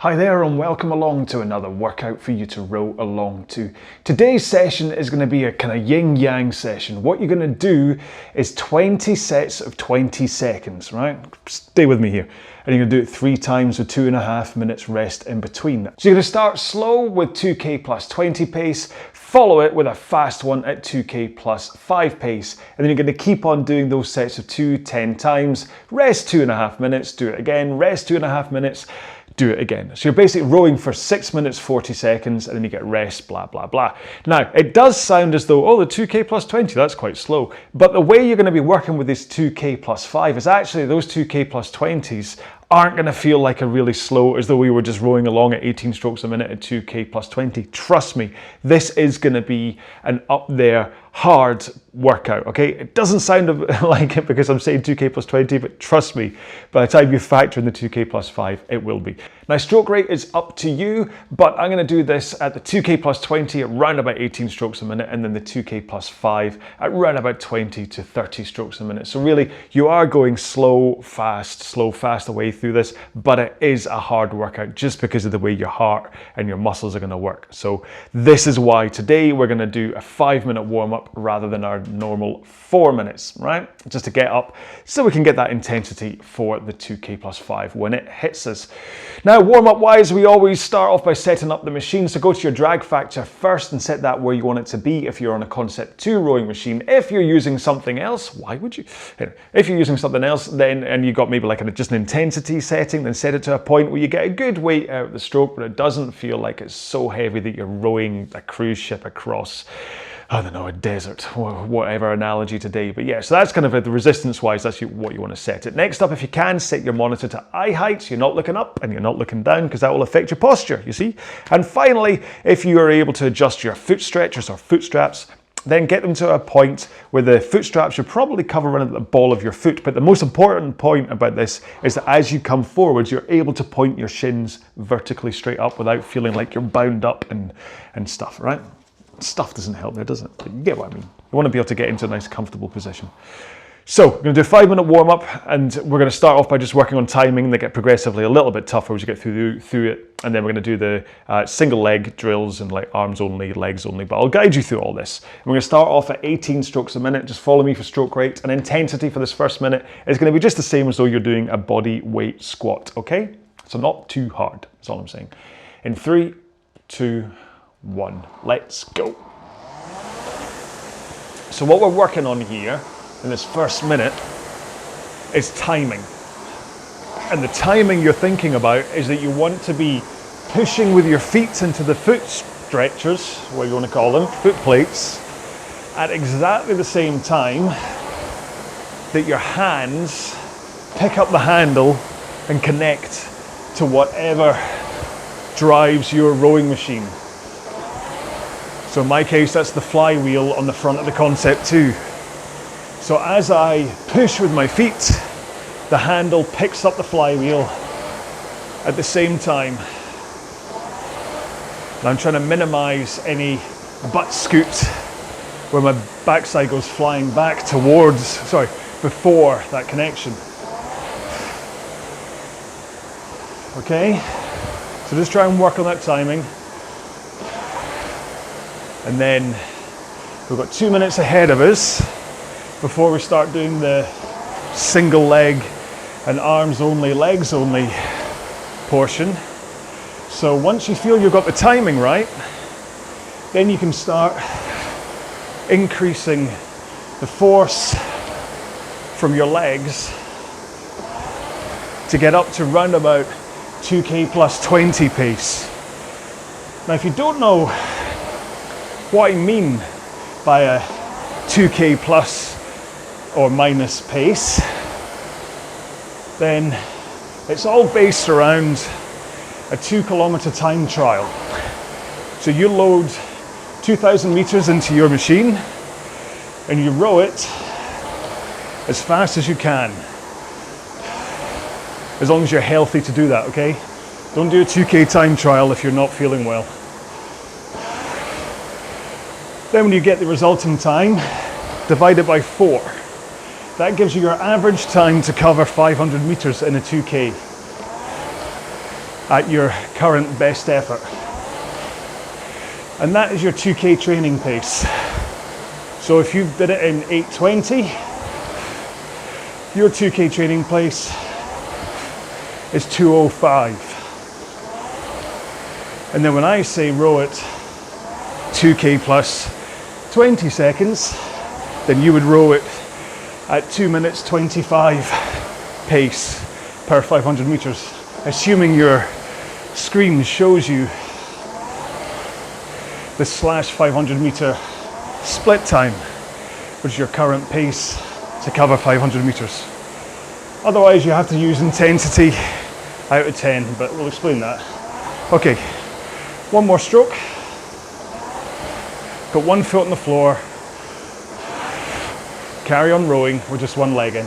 Hi there and welcome along to another workout for you to row along to. Today's session is going to be a kind of yin-yang session. What you're going to do is 20 sets of 20 seconds, right? Stay with me here. And you're going to do it 3 times with 2.5 minutes rest in between. So you're going to start slow with 2K plus 20 pace, follow it with a fast one at 2K plus 5 pace, and then you're going to keep on doing those sets of 10 times, rest 2.5 minutes, do it again, rest 2.5 minutes, do it again. So you're basically rowing for 6 minutes 40 seconds and then you get rest, blah blah blah. Now it does sound as though, oh, the 2K plus 20, that's quite slow, but the way you're going to be working with this 2K plus 5 is actually those 2K plus 20s aren't going to feel like a really slow, as though we were just rowing along at 18 strokes a minute at 2K plus 20. Trust me, this is going to be an up there hard workout, okay? It doesn't sound like it because I'm saying 2K plus 20, but trust me, by the time you factor in the 2K plus 5, it will be. Now, stroke rate is up to you, but I'm going to do this at the 2K plus 20 at around about 18 strokes a minute, and then the 2K plus 5 at around about 20 to 30 strokes a minute. So really, you are going slow, fast away through this, but it is a hard workout just because of the way your heart and your muscles are going to work. So this is why today we're going to do a 5-minute warm-up rather than our normal 4 minutes, right? Just to get up so we can get that intensity for the 2K plus 5 when it hits us. Now, warm-up wise, we always start off by setting up the machine. So go to your drag factor first and set that where you want it to be if you're on a Concept 2 rowing machine. If you're using something else, why would you? If you're using something else, then, and you got maybe like just an intensity setting, then set it to a point where you get a good weight out of the stroke, but it doesn't feel like it's so heavy that you're rowing a cruise ship across, I don't know, a desert, whatever analogy today. But yeah, so that's kind of the resistance wise, that's what you want to set it. Next up, if you can, set your monitor to eye height, so you're not looking up and you're not looking down, because that will affect your posture, you see. And finally, if you are able to adjust your foot stretchers or foot straps, then get them to a point where the foot straps should probably cover around the ball of your foot. But the most important point about this is that as you come forwards, you're able to point your shins vertically straight up without feeling like you're bound up and stuff, right? Stuff doesn't help there, does it? But you get what I mean. You want to be able to get into a nice comfortable position. So we're going to do a 5-minute warm-up, and we're going to start off by just working on timing. They get progressively a little bit tougher as you get through it, and then we're going to do the single leg drills and like arms only, legs only, but I'll guide you through all this. And we're going to start off at 18 strokes a minute. Just follow me for stroke rate, and intensity for this first minute is going to be just the same as though you're doing a body weight squat, okay? So not too hard, that's all I'm saying. In 3, 2, 1, let's go. So what we're working on here in this first minute is timing. And the timing you're thinking about is that you want to be pushing with your feet into the foot stretchers, what you want to call them, foot plates, at exactly the same time that your hands pick up the handle and connect to whatever drives your rowing machine. So in my case, that's the flywheel on the front of the Concept 2. So as I push with my feet, the handle picks up the flywheel at the same time. And I'm trying to minimize any butt scoot where my backside goes flying back before that connection. Okay, so just try and work on that timing. And then we've got 2 minutes ahead of us before we start doing the single leg and arms only, legs only portion. So once you feel you've got the timing right, then you can start increasing the force from your legs to get up to round about 2K plus 20 pace. Now, if you don't know what I mean by a 2K plus or minus pace, then it's all based around a 2-kilometer time trial. So you load 2,000 meters into your machine and you row it as fast as you can, as long as you're healthy to do that, okay? Don't do a 2K time trial if you're not feeling well. Then when you get the resulting time, divide it by 4. That gives you your average time to cover 500 meters in a 2K. at your current best effort. And that is your 2K training pace. So if you did it in 8:20, your 2K training pace is 2:05. And then when I say row it 2K plus 20 seconds, then you would row it at 2 minutes 25 pace per 500 meters, assuming your screen shows you the /500 meter split time, which is your current pace to cover 500 meters. Otherwise, you have to use intensity out of 10, but we'll explain that. Okay, one more stroke. Got one foot on the floor. Carry on rowing with just one leg in.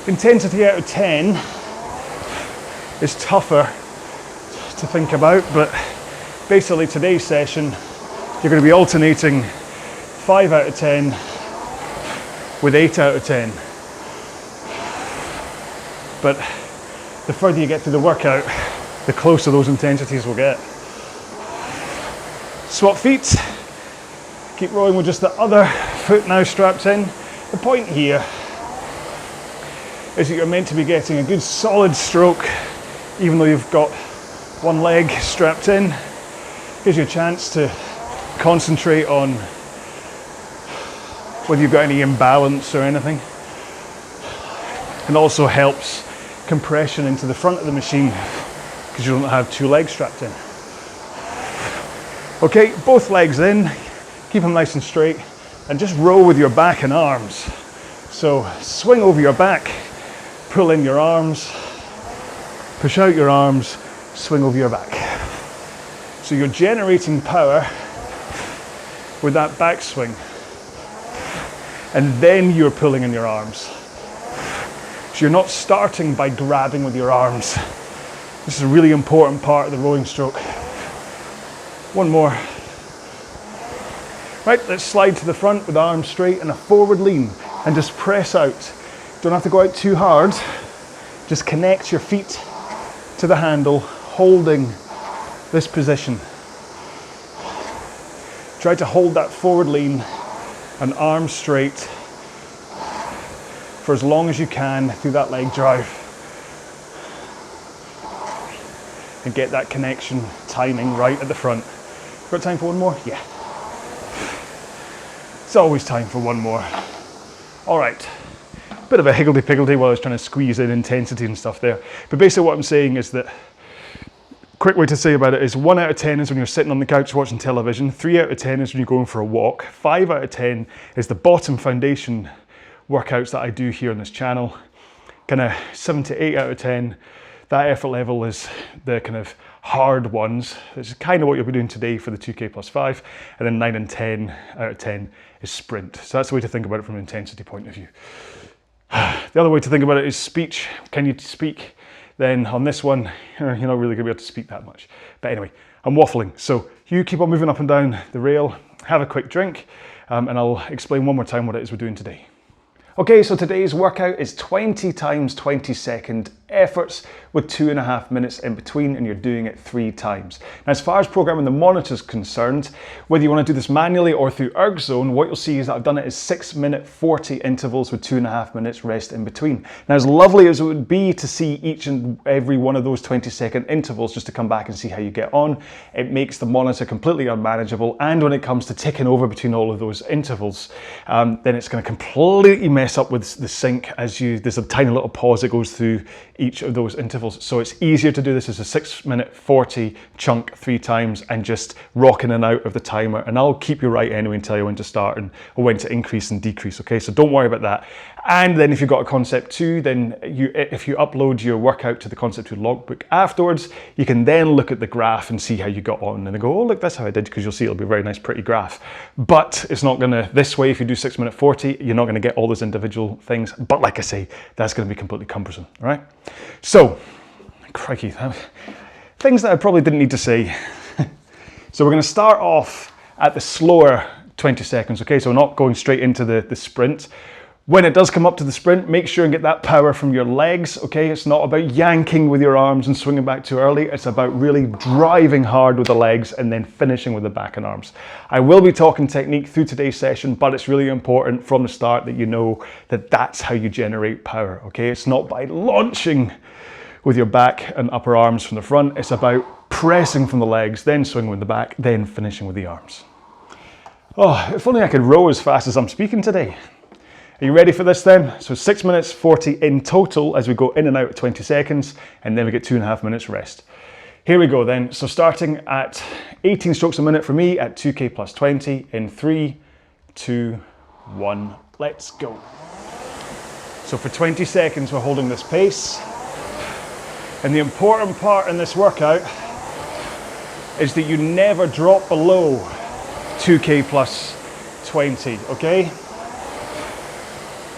Intensity out of 10 is tougher to think about, but basically today's session, you're going to be alternating 5 out of 10 with 8 out of 10. But the further you get through the workout, the closer those intensities will get. Swap feet. Keep rowing with just the other foot now strapped in. The point here is that you're meant to be getting a good solid stroke, even though you've got one leg strapped in. Gives you a chance to concentrate on whether you've got any imbalance or anything. And also helps compression into the front of the machine because you don't have two legs strapped in. Okay, both legs in, keep them nice and straight, and just row with your back and arms. So swing over your back, pull in your arms, push out your arms, swing over your back. So you're generating power with that backswing, and then you're pulling in your arms. So you're not starting by grabbing with your arms. This is a really important part of the rowing stroke. One more. Right, let's slide to the front with arms straight and a forward lean, and just press out. Don't have to go out too hard. Just connect your feet to the handle, holding this position. Try to hold that forward lean and arms straight for as long as you can through that leg drive. And get that connection timing right at the front. Got time for one more? Yeah. It's always time for one more. All right. Bit of a higgledy-piggledy while I was trying to squeeze in intensity and stuff there. But basically what I'm saying is that, quick way to say about it is 1 out of 10 is when you're sitting on the couch watching television, 3 out of 10 is when you're going for a walk, 5 out of 10 is the bottom foundation workouts that I do here on this channel, kind of 7 to 8 out of 10, that effort level is the kind of hard ones, which is kind of what you'll be doing today for the 2K plus 5, and then 9 and 10 out of 10 is sprint. So that's the way to think about it from an intensity point of view. The other way to think about it is speech. Can you speak? Then on this one, you're not really gonna be able to speak that much. But anyway, I'm waffling. So you keep on moving up and down the rail, have a quick drink, and I'll explain one more time what it is we're doing today. Okay, so today's workout is 20 times 20 second efforts with 2.5 minutes in between, and you're doing it 3 times. Now, as far as programming the monitor is concerned, whether you want to do this manually or through ErgZone, what you'll see is that I've done it as 6-minute 40 intervals with 2.5 minutes rest in between. Now, as lovely as it would be to see each and every one of those 20-second intervals just to come back and see how you get on, it makes the monitor completely unmanageable. And when it comes to ticking over between all of those intervals, then it's going to completely mess up with the sync as there's a tiny little pause that goes through each of those intervals. So it's easier to do this as a 6-minute 40 chunk 3 times and just rock in and out of the timer. And I'll keep you right anyway and tell you when to start and or when to increase and decrease. Okay, so don't worry about that. And then if you've got a Concept 2, then if you upload your workout to the Concept 2 logbook afterwards, you can then look at the graph and see how you got on and then go, oh look, that's how I did, because you'll see it'll be a very nice pretty graph. But it's not gonna, this way if you do 6-minute 40, you're not gonna get all those individual things. But like I say, that's gonna be completely cumbersome, all right? So, crikey, things that I probably didn't need to say. So we're gonna start off at the slower 20 seconds, okay? So we're not going straight into the sprint. When it does come up to the sprint, make sure and get that power from your legs, okay? It's not about yanking with your arms and swinging back too early. It's about really driving hard with the legs and then finishing with the back and arms. I will be talking technique through today's session, but it's really important from the start that you know that that's how you generate power, okay? It's not by launching with your back and upper arms from the front. It's about pressing from the legs, then swinging with the back, then finishing with the arms. Oh, if only I could row as fast as I'm speaking today. Are you ready for this then? So 6 minutes 40 in total as we go in and out at 20 seconds, and then we get 2.5 minutes rest. Here we go then. So starting at 18 strokes a minute for me at 2K plus 20 in 3, 2, 1, let's go. So for 20 seconds we're holding this pace. And the important part in this workout is that you never drop below 2K plus 20, okay?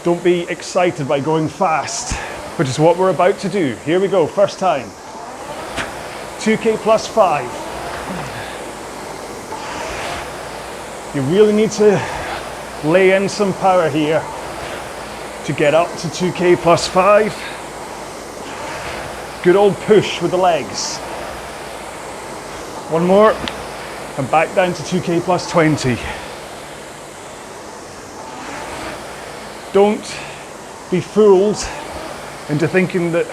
Don't be excited by going fast, which is what we're about to do. Here we go, first time. 2K plus 5. You really need to lay in some power here to get up to 2K plus 5. Good old push with the legs. One more, and back down to 2K plus 20. Don't be fooled into thinking that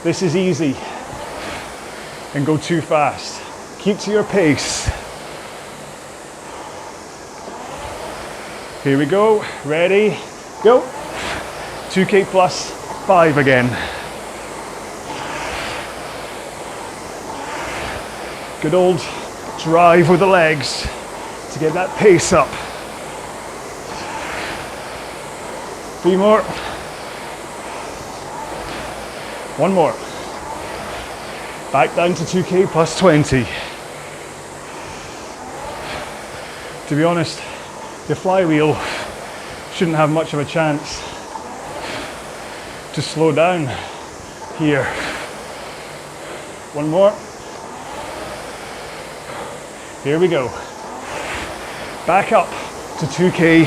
this is easy and go too fast. Keep to your pace. Here we go, ready, go. 2K plus 5 again. Good old drive with the legs to get that pace up. 3 more. 1 more. Back down to 2K plus 20. To be honest, your flywheel shouldn't have much of a chance to slow down here. 1 more. Here we go. Back up to 2K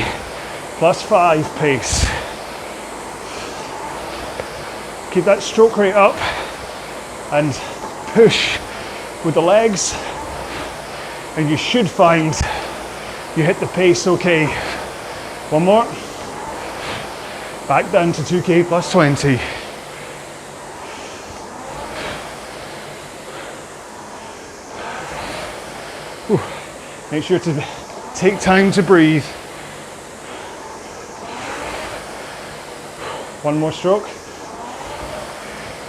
plus 5 pace. Keep that stroke rate up and push with the legs, and you should find you hit the pace okay. 1 more. Back down to 2K plus 20. Whew. Make sure to take time to breathe. 1 more stroke.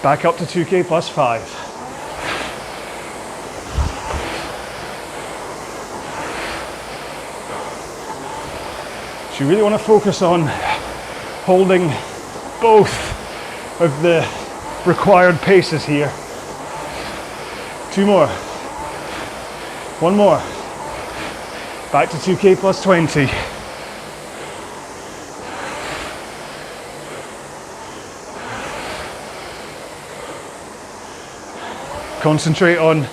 Back up to 2K plus 5. So you really want to focus on holding both of the required paces here. 2 more. 1 more. Back to 2K plus 20. Concentrate on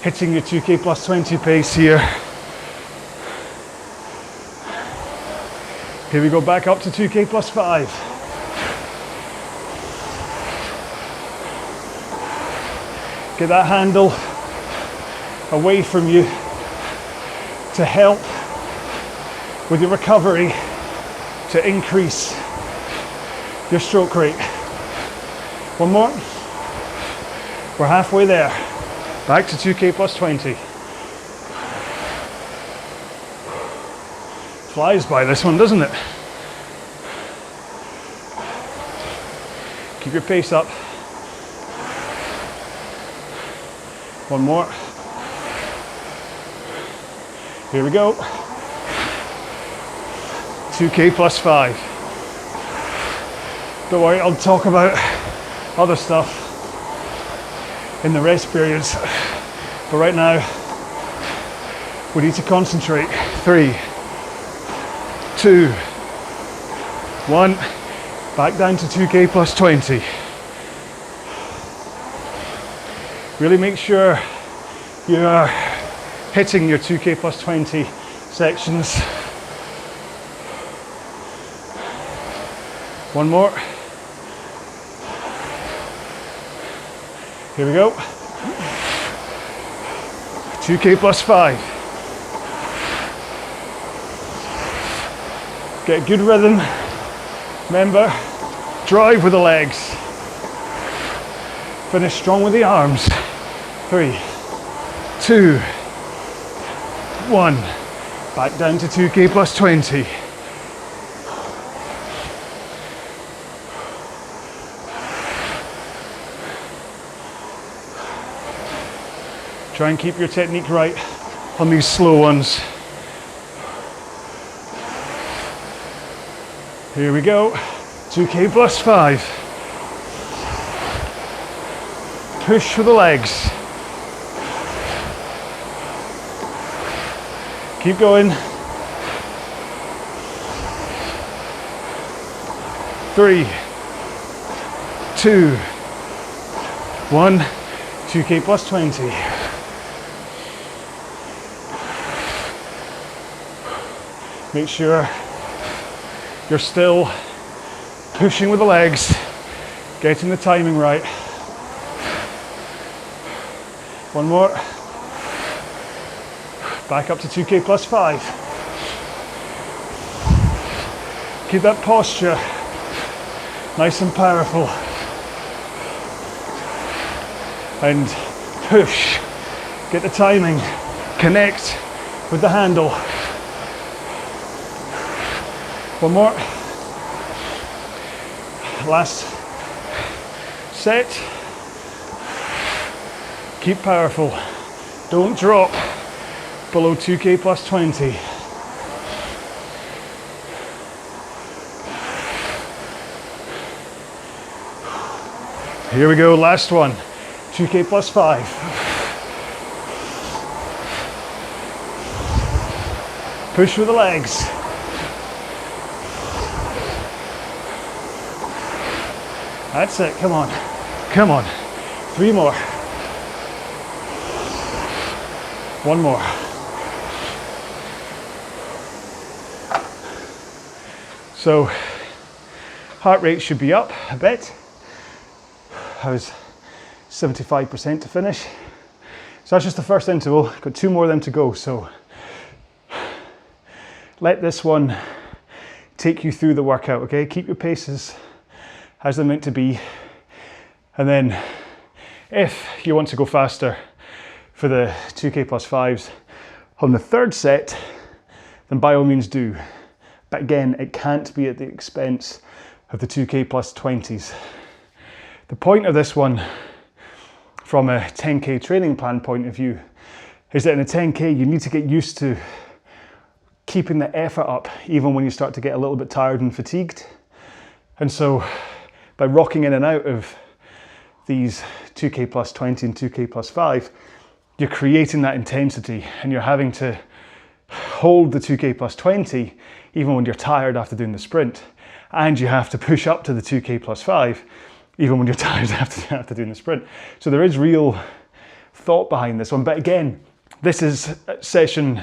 hitting your 2K plus 20 pace here. Here we go, back up to 2K plus 5. Get that handle away from you to help with your recovery to increase your stroke rate. 1 more. We're halfway there. Back to 2K plus 20. Flies by this one, doesn't it? Keep your pace up. 1 more. Here we go. 2K plus 5. Don't worry, I'll talk about other stuff in the rest periods, but right now we need to concentrate. 3, 2, 1, back down to 2K plus 20. Really make sure you are hitting your 2K plus 20 sections. One more. Here we go. 2K plus 5. Get good rhythm. Remember, drive with the legs. Finish strong with the arms. 3, 2, 1. Back down to 2K plus 20. Try and keep your technique right on these slow ones. Here we go, 2K plus 5. Push for the legs. Keep going. 3, 2, 1, 2K plus 20. Make sure you're still pushing with the legs, getting the timing right. One more. Back up to 2K plus 5. Keep that posture nice and powerful. And push. Get the timing. Connect with the handle. One more. Last set. Keep powerful. Don't drop below 2K plus 20. Here we go, last one. 2K plus 5. Push with the legs. That's it, come on, come on. 3 more. 1 more. So, heart rate should be up a bit. I was 75% to finish. So that's just the first interval, got 2 more of them to go. So let this one take you through the workout, okay? Keep your paces as they're meant to be. And then if you want to go faster for the 2K plus 5s on the 3rd set, then by all means do. But again, it can't be at the expense of the 2K plus 20s. The point of this one, from a 10K training plan point of view, is that in a 10K, you need to get used to keeping the effort up, even when you start to get a little bit tired and fatigued. And so, by rocking in and out of these 2K plus 20 and 2K plus 5, you're creating that intensity and you're having to hold the 2K plus 20 even when you're tired after doing the sprint. And you have to push up to the 2K plus 5 even when you're tired after doing the sprint. So there is real thought behind this one. But again, this is session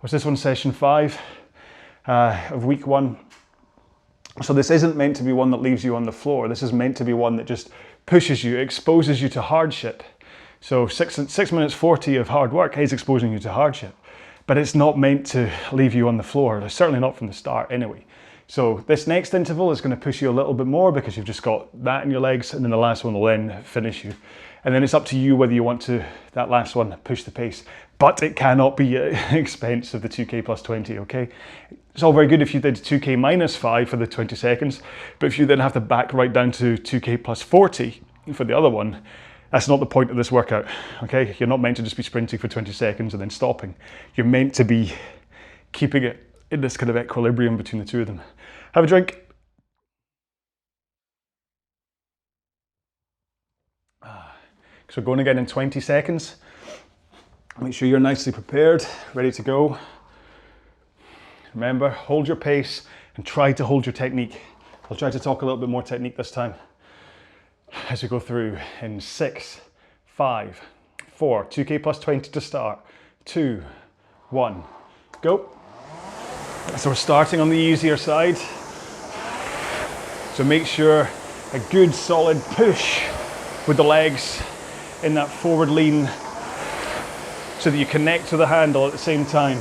5 of week 1. So this isn't meant to be one that leaves you on the floor. This is meant to be one that just pushes you, exposes you to hardship. So 6 minutes 40 of hard work is exposing you to hardship, but it's not meant to leave you on the floor. Certainly not from the start anyway. So this next interval is going to push you a little bit more because you've just got that in your legs, and then the last one will then finish you. And then it's up to you whether you want to, that last one, push the pace. But it cannot be at the expense of the 2K plus 20, okay? It's all very good if you did 2K minus 5 for the 20 seconds, but if you then have to back right down to 2K plus 40 for the other one, that's not the point of this workout, okay? You're not meant to just be sprinting for 20 seconds and then stopping. You're meant to be keeping it in this kind of equilibrium between the two of them. Have a drink. So going again in 20 seconds. Make sure you're nicely prepared, ready to go. Remember, hold your pace and try to hold your technique. I'll try to talk a little bit more technique this time as we go through in 6, 5, 4, 2K plus 20 to start, 2, 1, go. So we're starting on the easier side. So make sure a good solid push with the legs in that forward lean so that you connect to the handle at the same time.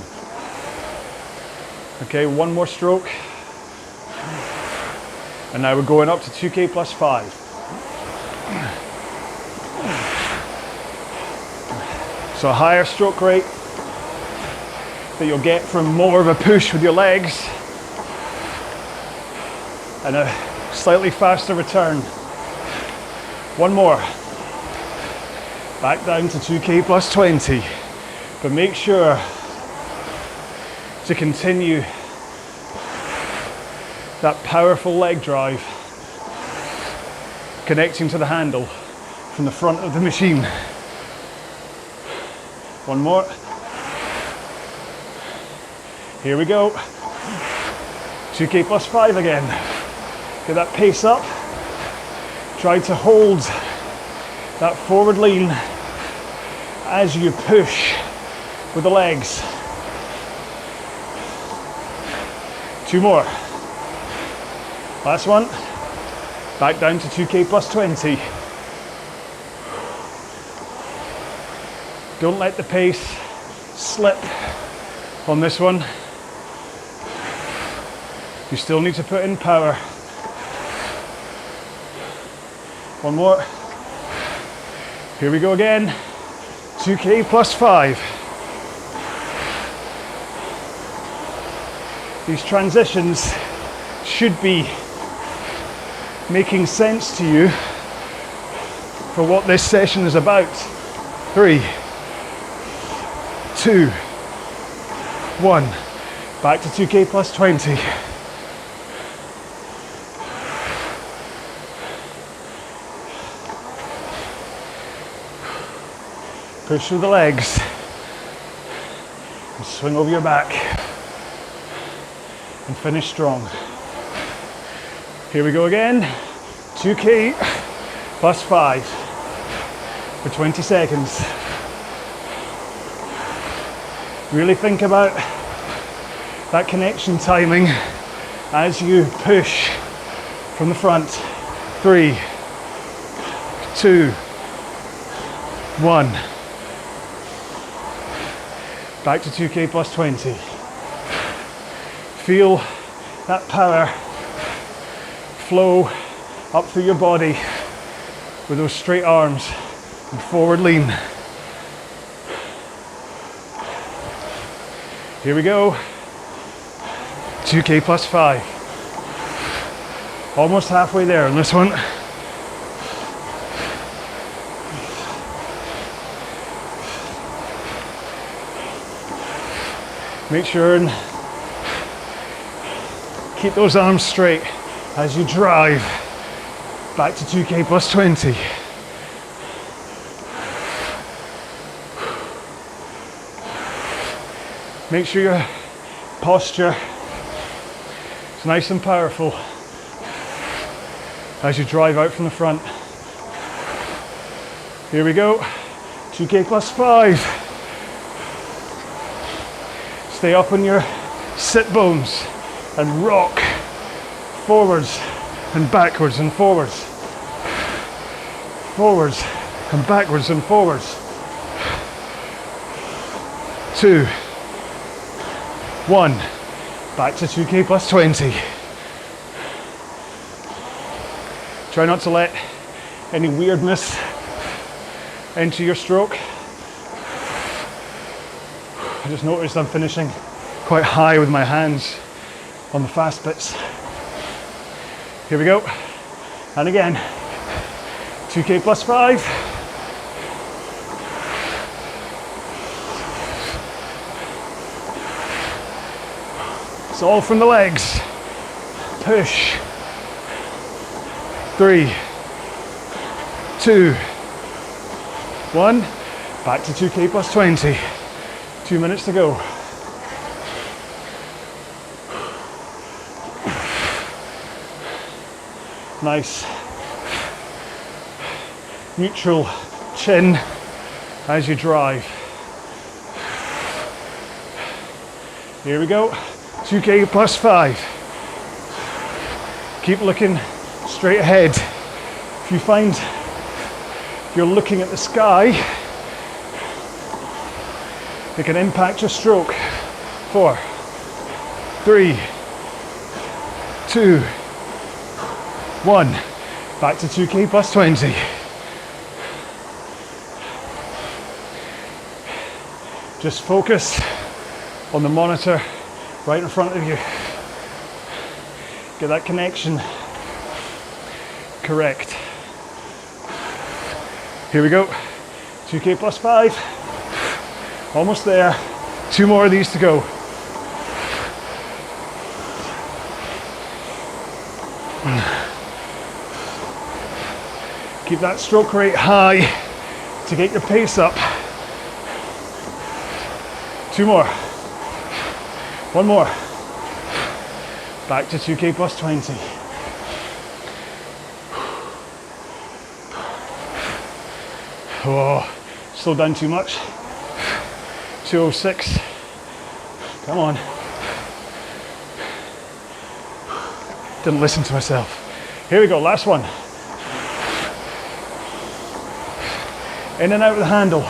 Okay, one more stroke. And now we're going up to 2K plus 5. So a higher stroke rate that you'll get from more of a push with your legs, and a slightly faster return. One more. Back down to 2K plus 20. But make sure to continue that powerful leg drive, connecting to the handle from the front of the machine. One more. Here we go. 2K plus 5 again. Get that pace up. Try to hold that forward lean as you push with the legs. 2 more. Last one. Back down to 2K plus 20. Don't let the pace slip on this one. You still need to put in power. One more. Here we go again. 2K plus 5. These transitions should be making sense to you for what this session is about. 3, 2, 1. Back to 2K plus 20. Push through the legs and swing over your back and finish strong. Here we go again. 2K plus 5 for 20 seconds. Really think about that connection timing as you push from the front. 3, 2, 1. Back to 2K plus 20. Feel that power flow up through your body with those straight arms and forward lean. Here we go. 2K plus 5. Almost halfway there on this one. Make sure and keep those arms straight as you drive back to 2K plus 20. Make sure your posture is nice and powerful as you drive out from the front. Here we go, 2K plus 5. Stay up on your sit bones and rock forwards and backwards and forwards. Forwards and backwards and forwards. 2, 1. Back to 2K plus 20. Try not to let any weirdness into your stroke. I just noticed I'm finishing quite high with my hands on the fast bits. Here we go. And again, 2K plus 5. It's all from the legs. Push. 3, 2, 1. Back to 2K plus 20. 2 minutes to go. Nice neutral chin as you drive. Here we go, 2K plus 5. Keep looking straight ahead. If you find you're looking at the sky, it can impact your stroke. 4, 3, 2, 1. Back to 2K plus 20. Just focus on the monitor right in front of you. Get that connection correct. Here we go. 2K plus 5. Almost there. 2 more of these to go. Keep that stroke rate high to get your pace up. 2 more. 1 more. Back to 2K plus 20. Oh, slow down too much. 206. Come on. Didn't listen to myself. Here we go, last one. In and out of the handle.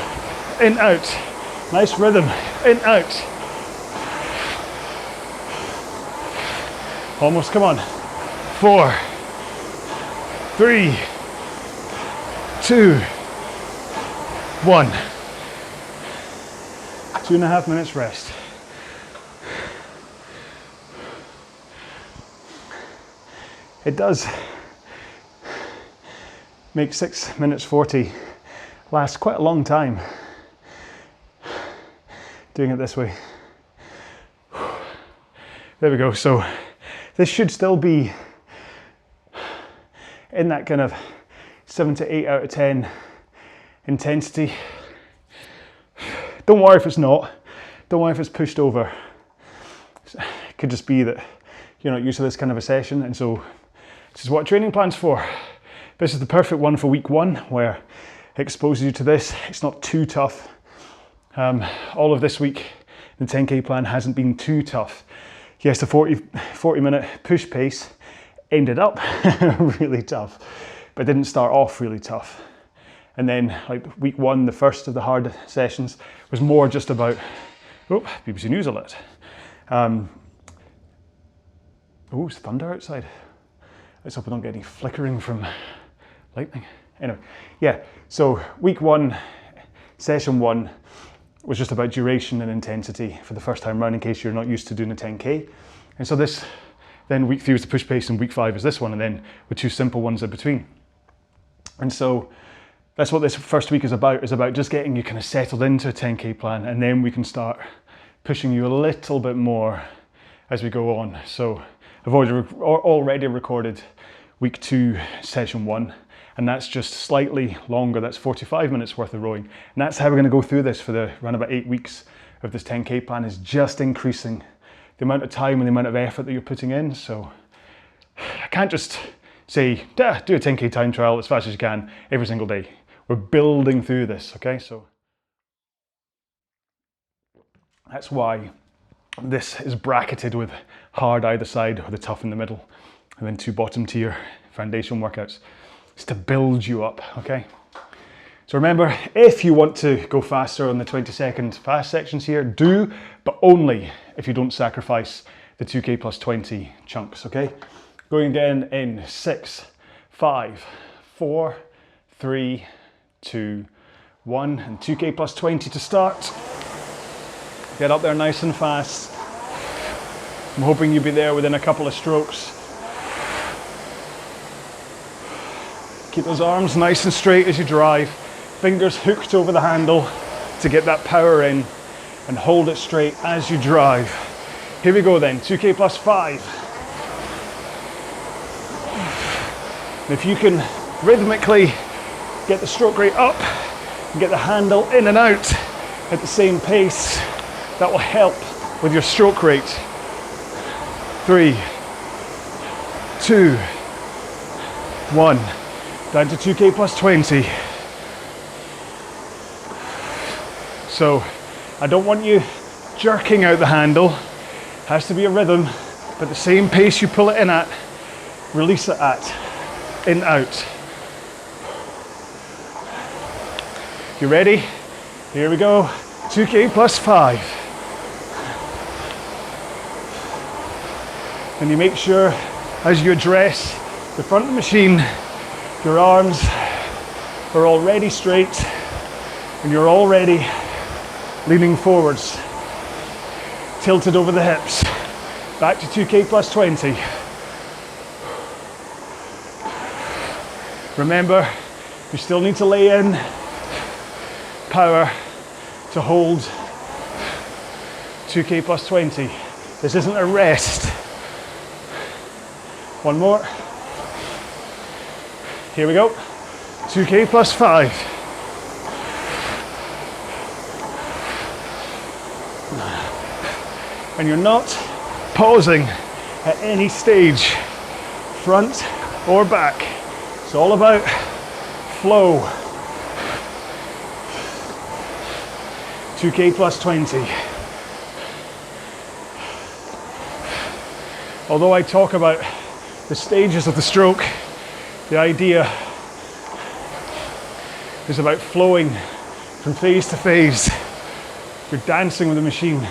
In, out. Nice rhythm. In, out. Almost, come on. 4, 3, 2, 1. 2.5 minutes rest. It does make 6 minutes 40 last quite a long time doing it this way. There we go. So this should still be in that kind of 7 to 8 out of 10 intensity. Don't worry if it's not. Don't worry if it's pushed over. It could just be that you're not used to this kind of a session, and so this is what a training plan's for. This is the perfect one for week 1, where it exposes you to this. It's not too tough. All of this week, the 10K plan hasn't been too tough. Yes, the 40-minute push pace ended up really tough, but didn't start off really tough. And then like week 1, the first of the hard sessions, was more just about, oh, BBC News alert. Oh, it's thunder outside. Let's hope we don't get any flickering from lightning. Anyway, yeah, so week 1, session 1, was just about duration and intensity for the first time round, in case you're not used to doing a 10K. And so this, then week 3 was the push pace, and week 5 is this one, and then with 2 simple ones in between. And so that's what this first week is about just getting you kind of settled into a 10K plan, and then we can start pushing you a little bit more as we go on. So I've already recorded week 2, session 1, and that's just slightly longer. That's 45 minutes worth of rowing. And that's how we're going to go through this for the around about 8 weeks of this 10K plan, is just increasing the amount of time and the amount of effort that you're putting in. So I can't just say, do a 10K time trial as fast as you can every single day. We're building through this, okay? So that's why this is bracketed with hard either side or the tough in the middle, and then 2 bottom tier foundation workouts. It's to build you up, okay? So remember, if you want to go faster on the 20-second fast sections here, do, but only if you don't sacrifice the 2K plus 20 chunks, okay? Going again in 6, 5, 4, 3, 2, 1, and 2K plus 20 to start. Get up there nice and fast. I'm hoping you'll be there within a couple of strokes. Keep those arms nice and straight as you drive. Fingers hooked over the handle to get that power in, and hold it straight as you drive. Here we go then, 2K plus 5. And if you can rhythmically get the stroke rate up and get the handle in and out at the same pace, that will help with your stroke rate. 3, 2, 1. Down to 2K plus 20. So I don't want you jerking out the handle. It has to be a rhythm, but the same pace you pull it in at, release it at. in, out. You ready? Here we go. 2K plus 5. And you make sure as you address the front of the machine, your arms are already straight and you're already leaning forwards, tilted over the hips. Back to 2K plus 20. Remember, you still need to lay in power to hold 2K plus 20. This isn't a rest. One more. Here we go. 2K plus 5. And you're not pausing at any stage, front or back. It's all about flow. 2K plus 20. Although I talk about the stages of the stroke, the idea is about flowing from phase to phase. You're dancing with the machine.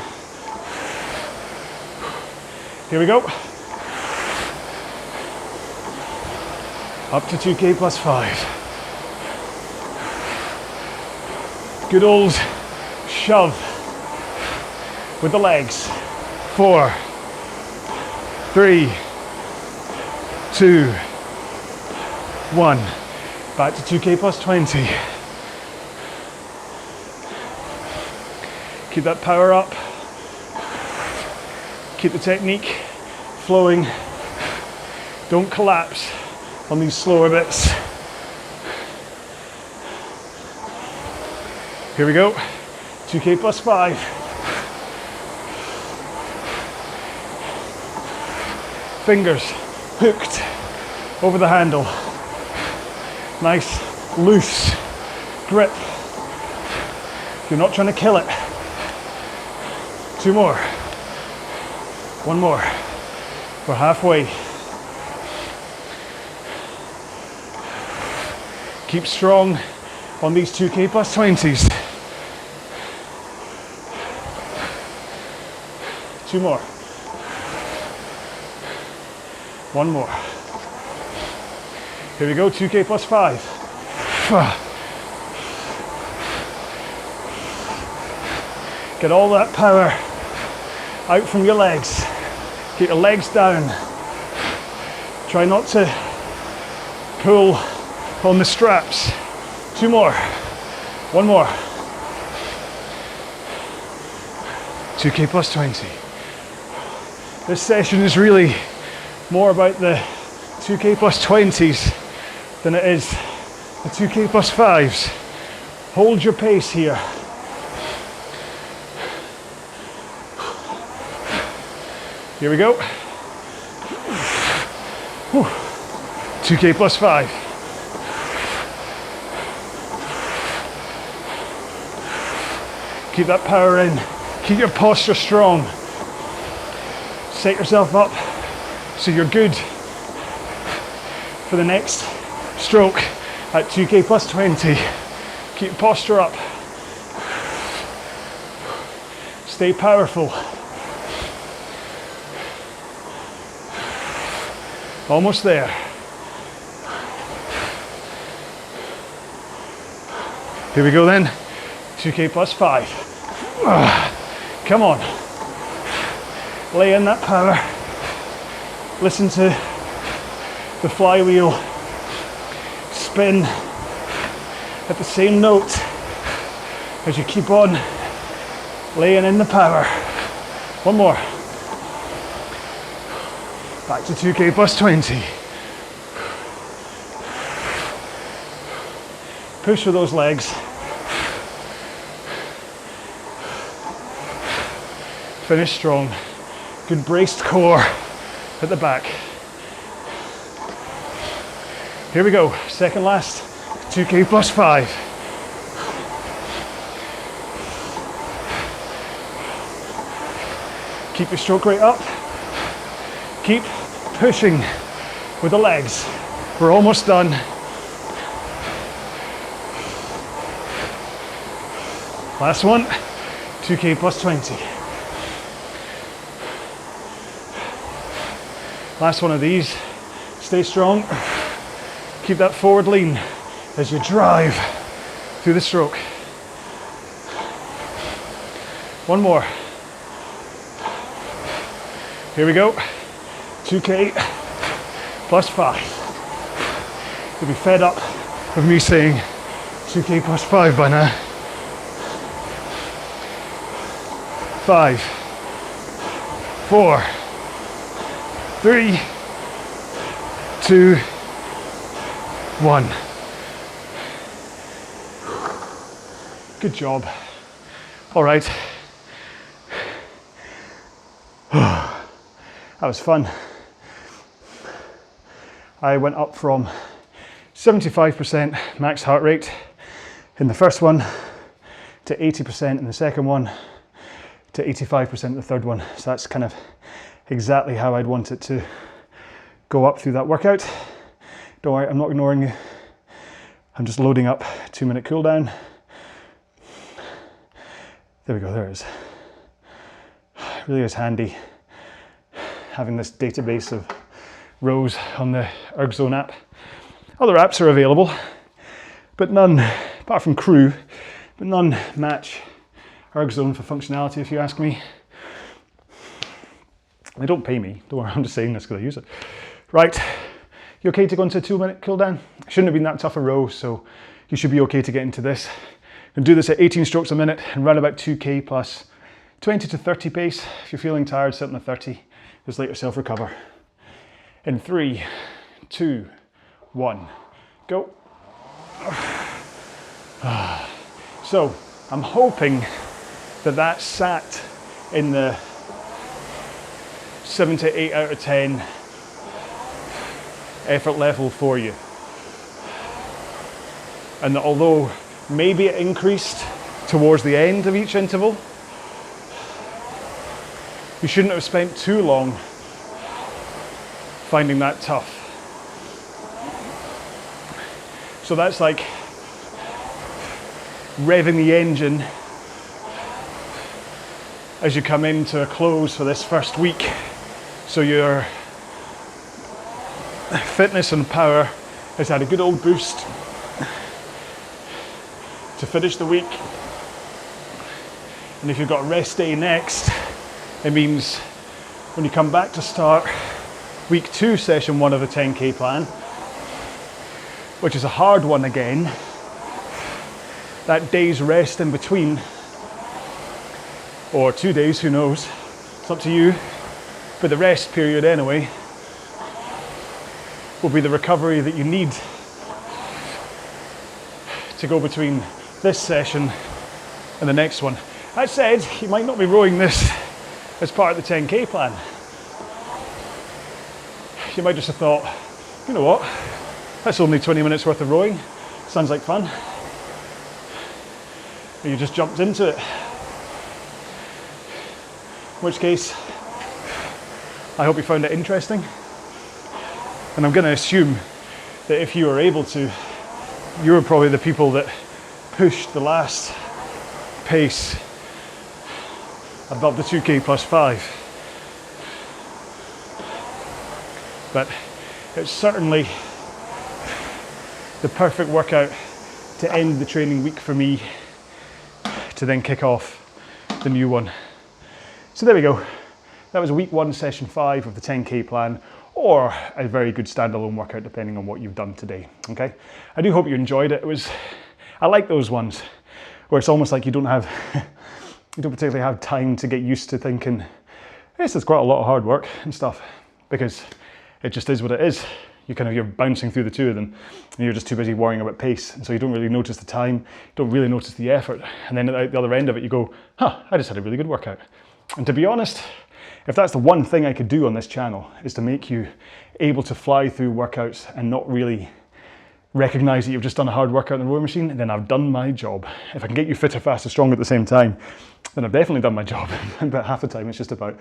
Here we go. Up to 2K plus 5. Good old shove with the legs. 4, 3, 2, 1. Back to 2K plus 20. Keep that power up. Keep the technique flowing. Don't collapse on these slower bits. Here we go. 2K plus 5. Fingers hooked over the handle. Nice, loose grip. You're not trying to kill it. 2 more. 1 more. We're halfway. Keep strong on these 2K plus 20s. 2 more. 1 more. Here we go, 2K plus 5. Get all that power out from your legs. Get your legs down. Try not to pull on the straps. 2 more. 1 more. 2K plus 20. This session is really more about the 2K plus 20s than it is the 2K plus 5s. Hold your pace here. Here we go. 2K plus 5. Keep that power in. Keep your posture strong. Set yourself up so you're good for the next stroke at 2K plus 20. Keep posture up. Stay powerful. Almost there. Here we go then. 2K plus 5. Come on. Lay in that power. Listen to the flywheel spin at the same note as you keep on laying in the power. 1 more. Back to 2K plus 20. Push with those legs. Finish strong. Good braced core at the back. Here we go. Second last. 2K plus 5. Keep your stroke rate up. Keep pushing with the legs. We're almost done. Last one, 2K plus 20. Last one of these. Stay strong. Keep that forward lean as you drive through the stroke. One more. Here we go. 2K plus 5. You'll be fed up with me saying 2K plus 5 by now. 5, 4, 3, 2, 1. Good job. All right. That was fun. I went up from 75% max heart rate in the first one to 80% in the second one to 85% in the third one. So that's kind of exactly how I'd want it to go up through that workout. Don't worry, I'm not ignoring you. I'm just loading up 2-minute cool down. There we go, there it is. It really is handy having this database of rows on the ErgZone app. Other apps are available, but none, apart from Crew, but none match ErgZone for functionality, if you ask me. They don't pay me, don't worry, I'm just saying this because I use it. Right, you okay to go into a 2-minute cool down? Shouldn't have been that tough a row, so you should be okay to get into this. You can do this at 18 strokes a minute and run about 2K plus 20 to 30 pace. If you're feeling tired, sit on the 30. Just let yourself recover. In 3, 2, 1, go. So I'm hoping that sat in the 7 to 8 out of 10 effort level for you. And that although maybe it increased towards the end of each interval, you shouldn't have spent too long finding that tough. So that's like revving the engine as you come into a close for this first week. So your fitness and power has had a good old boost to finish the week. And if you've got a rest day next, it means when you come back to start week 2, session 1 of the 10K plan, which is a hard one again, that day's rest in between, or 2 days, who knows, it's up to you, but the rest period anyway will be the recovery that you need to go between this session and the next one. That said, you might not be rowing this as part of the 10K plan. You might just have thought, you know what, that's only 20 minutes worth of rowing, sounds like fun. And you just jumped into it. In which case, I hope you found it interesting. And I'm going to assume that if you were able to, you were probably the people that pushed the last pace above the 2K plus 5. But it's certainly the perfect workout to end the training week for me, to then kick off the new one. So there we go. That was week 1, session 5 of the 10K plan, or a very good standalone workout depending on what you've done today. Okay, I do hope you enjoyed it. I like those ones where it's almost like you don't particularly have time to get used to thinking, this is quite a lot of hard work and stuff, because it just is what it is. You're bouncing through the two of them and you're just too busy worrying about pace. And so you don't really notice the time, you don't really notice the effort. And then at the other end of it, you go, I just had a really good workout. And to be honest, if that's the one thing I could do on this channel, is to make you able to fly through workouts and not really recognize that you've just done a hard workout on the rowing machine, then I've done my job. If I can get you fitter, faster, stronger at the same time, then I've definitely done my job. About half the time it's just about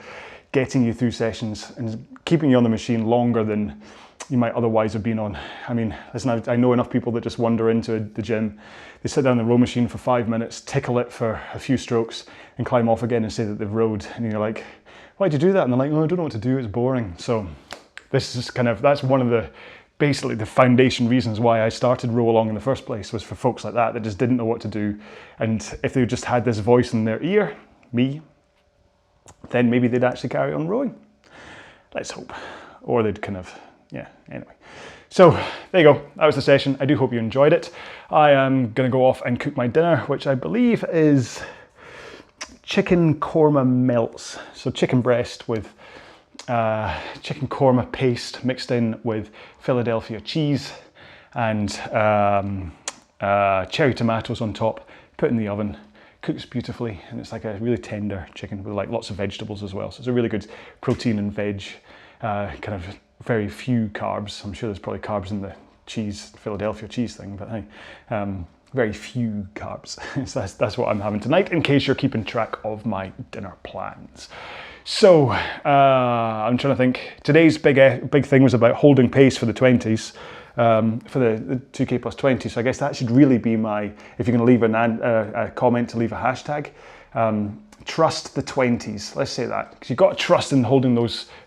getting you through sessions and keeping you on the machine longer than you might otherwise have been on. I mean, listen, I know enough people that just wander into the gym, they sit down the row machine for 5 minutes, tickle it for a few strokes and climb off again and say that they've rowed. And you're like, why'd you do that? And they're like, oh, I don't know what to do, it's boring. So this is kind of, that's one of the, basically the foundation reasons why I started RowAlong in the first place, was for folks like that just didn't know what to do. And if they just had this voice in their ear, me, then maybe they'd actually carry on rowing. Let's hope. Or they'd kind of, yeah, anyway. So there you go, that was the session. I do hope you enjoyed it. I am gonna go off and cook my dinner, which I believe is chicken korma melts. So chicken breast with chicken korma paste mixed in with Philadelphia cheese and cherry tomatoes on top, put in the oven, cooks beautifully, and it's like a really tender chicken with like lots of vegetables as well. So it's a really good protein and veg, kind of very few carbs. I'm sure there's probably carbs in the cheese, Philadelphia cheese thing, but hey, very few carbs. So that's what I'm having tonight, in case you're keeping track of my dinner plans. So I'm trying to think. Today's big thing was about holding pace for the 20s, for the 2K plus 20. So I guess that should really be my, if you're going to leave a comment, to leave a hashtag. Trust the 20s, let's say that, because you've got to trust in holding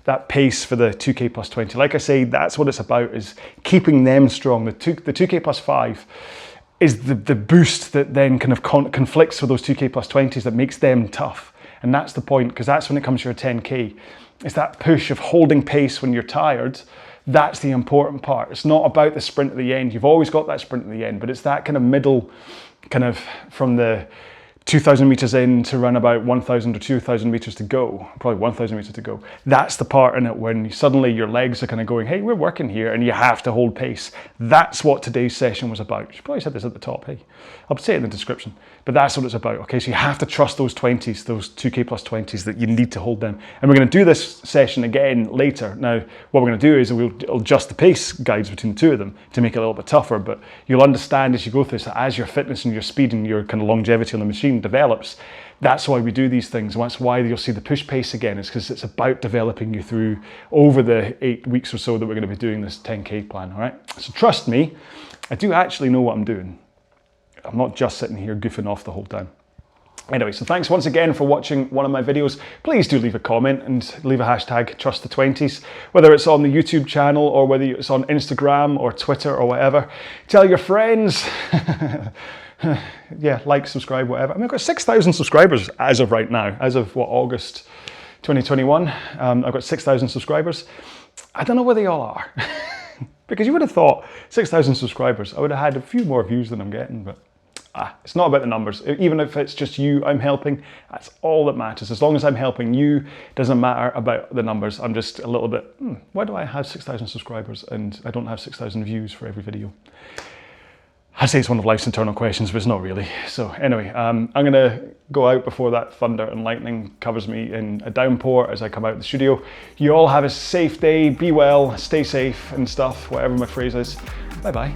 that pace for the 2K plus 20. Like I say, that's what it's about, is keeping them strong. The 2K plus 5 is the boost that then kind of conflicts with those 2K plus 20s that makes them tough. And that's the point, because that's when it comes to your 10K. It's that push of holding pace when you're tired. That's the important part. It's not about the sprint at the end. You've always got that sprint at the end, but it's that kind of middle, kind of from the 2,000 meters in to run about 1,000 or 2,000 meters to go, probably 1,000 meters to go. That's the part in it when suddenly your legs are kind of going, hey, we're working here, and you have to hold pace. That's what today's session was about. You should probably said this at the top, hey. I'll say it in the description, but that's what it's about, okay? So you have to trust those 20s, those 2K plus 20s, that you need to hold them. And we're gonna do this session again later. Now, what we're gonna do is we'll adjust the pace guides between the two of them to make it a little bit tougher, but you'll understand as you go through this, that as your fitness and your speed and your kind of longevity on the machine develops, that's why we do these things. And that's why you'll see the push pace again, is because it's about developing you through over the 8 weeks or so that we're gonna be doing this 10K plan, all right? So trust me, I do actually know what I'm doing. I'm not just sitting here goofing off the whole time. Anyway, so thanks once again for watching one of my videos. Please do leave a comment and leave a hashtag #TrustThe20s, whether it's on the YouTube channel or whether it's on Instagram or Twitter or whatever. Tell your friends. Yeah, like, subscribe, whatever. I mean, I've got 6,000 subscribers as of right now, as of what, August 2021. I've got 6,000 subscribers. I don't know where they all are. Because you would have thought 6,000 subscribers, I would have had a few more views than I'm getting, but it's not about the numbers. Even if it's just you I'm helping, that's all that matters. As long as I'm helping you, it doesn't matter about the numbers. I'm just a little bit, why do I have 6,000 subscribers and I don't have 6,000 views for every video? I say it's one of life's internal questions, but it's not really. So anyway, I'm gonna go out before that thunder and lightning covers me in a downpour as I come out of the studio. You all have a safe day, be well, stay safe and stuff, whatever my phrase is. Bye-bye.